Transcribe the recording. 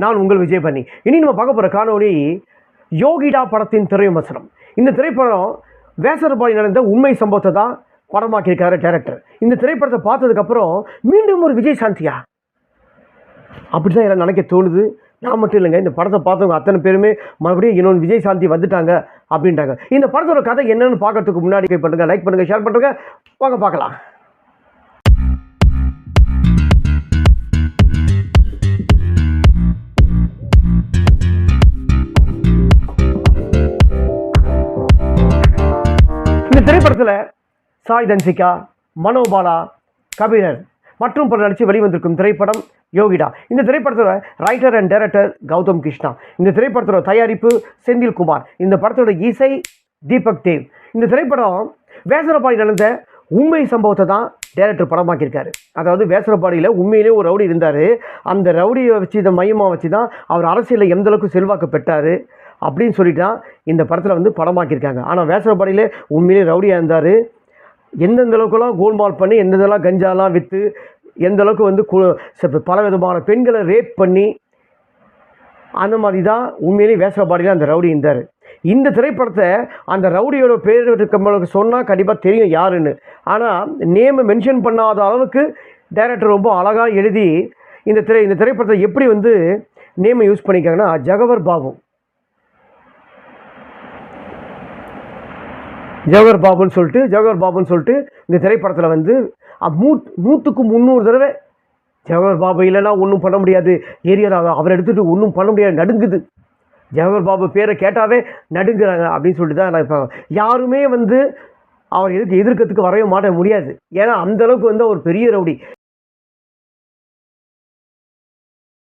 நான் உங்கள் விஜயபண்ணி. இனி நம்ம பார்க்க போகிற காணொளி யோகிடா படத்தின் திரைவிமர்சனம். இந்த திரைப்படம் வேசரபாடி நடந்த உண்மை சம்பவத்தை தான் படமாக்கியிருக்காரு டைரக்டர். இந்த திரைப்படத்தை பார்த்ததுக்கப்புறம் மீண்டும் ஒரு விஜய் சாந்தியா அப்படி தான் எல்லாம் நினைக்க தோணுது. நான் மட்டும் இல்லைங்க, இந்த படத்தை பார்த்தவங்க அத்தனை பேருமே மறுபடியும் இன்னொன்று விஜய் சாந்தி வந்துட்டாங்க அப்படின்ட்டாங்க. இந்த படத்தோட கதை என்னன்னு பார்க்கறதுக்கு முன்னாடி பண்ணுங்கள், லைக் பண்ணுங்கள், ஷேர் பண்ணுங்கள். வாங்க பார்க்கலாம். இந்த திரைப்படத்தில் சாய் தன்சிகா, மனோபாலா, கபிலர் மற்றும் பலர் நடித்து வெளிவந்திருக்கும் திரைப்படம் யோகிடா. இந்த திரைப்படத்தோட writer and director Gautham Krishna. இந்த திரைப்படத்தோட தயாரிப்பு செந்தில்குமார். இந்த படத்தோட இசை தீபக் தேவ். இந்த திரைப்படம் வேசரபாடி நடந்த உண்மை சம்பவத்தை தான் டைரக்டர் படமாக்கியிருக்காரு. அதாவது வேசரபாடியில் உண்மையிலே ஒரு ரவுடி இருந்தார். அந்த ரவுடியை வச்சு இதை மையமாக வச்சு தான் அவர் அரசியலில் எந்தளவுக்கு செல்வாக்கு பெற்றார் அப்படின்னு சொல்லிட்டு தான் இந்த படத்தில் படமாக்கியிருக்காங்க. ஆனால் வேசரபாடியில் உண்மையிலே ரவுடியாக இருந்தார். எந்தெந்த அளவுக்குலாம் கோல்மால் பண்ணி, எந்தெந்தெல்லாம் கஞ்சாலாம் விற்று, எந்த அளவுக்கு பல விதமான பெண்களை ரேப் பண்ணி, அந்த மாதிரி தான் உண்மையிலேயே வேசரபாடியில் அந்த ரவுடி இருந்தார். இந்த திரைப்படத்தை அந்த ரவுடியோட பேர் இருக்கவங்களுக்கு சொன்னால் கண்டிப்பாக தெரியும் யாருன்னு. ஆனால் நேமை மென்ஷன் பண்ணாத அளவுக்கு டைரக்டர் ரொம்ப அழகாக எழுதி இந்த திரைப்படத்தை எப்படி நேமை யூஸ் பண்ணிக்காங்கன்னா ஜகவர் பாபுன்னு சொல்லிட்டு இந்த திரைப்படத்தில் 100க்கு 300 தடவை ஜவஹர் பாபு இல்லைன்னா ஒன்றும் பண்ண முடியாது, ஏரியாவில் அவர் எடுத்துகிட்டு ஒன்றும் பண்ண முடியாது, நடுங்குது, ஜவஹர் பாபு பேரை கேட்டாவே நடுங்குறாங்க அப்படின்னு சொல்லிட்டு தான் நான் இப்போ யாருமே அவர் எதிர்க்கிறதுக்கு வரவே மாட்ட முடியாது. ஏன்னா அந்தளவுக்கு அவர் பெரிய ரவுடி.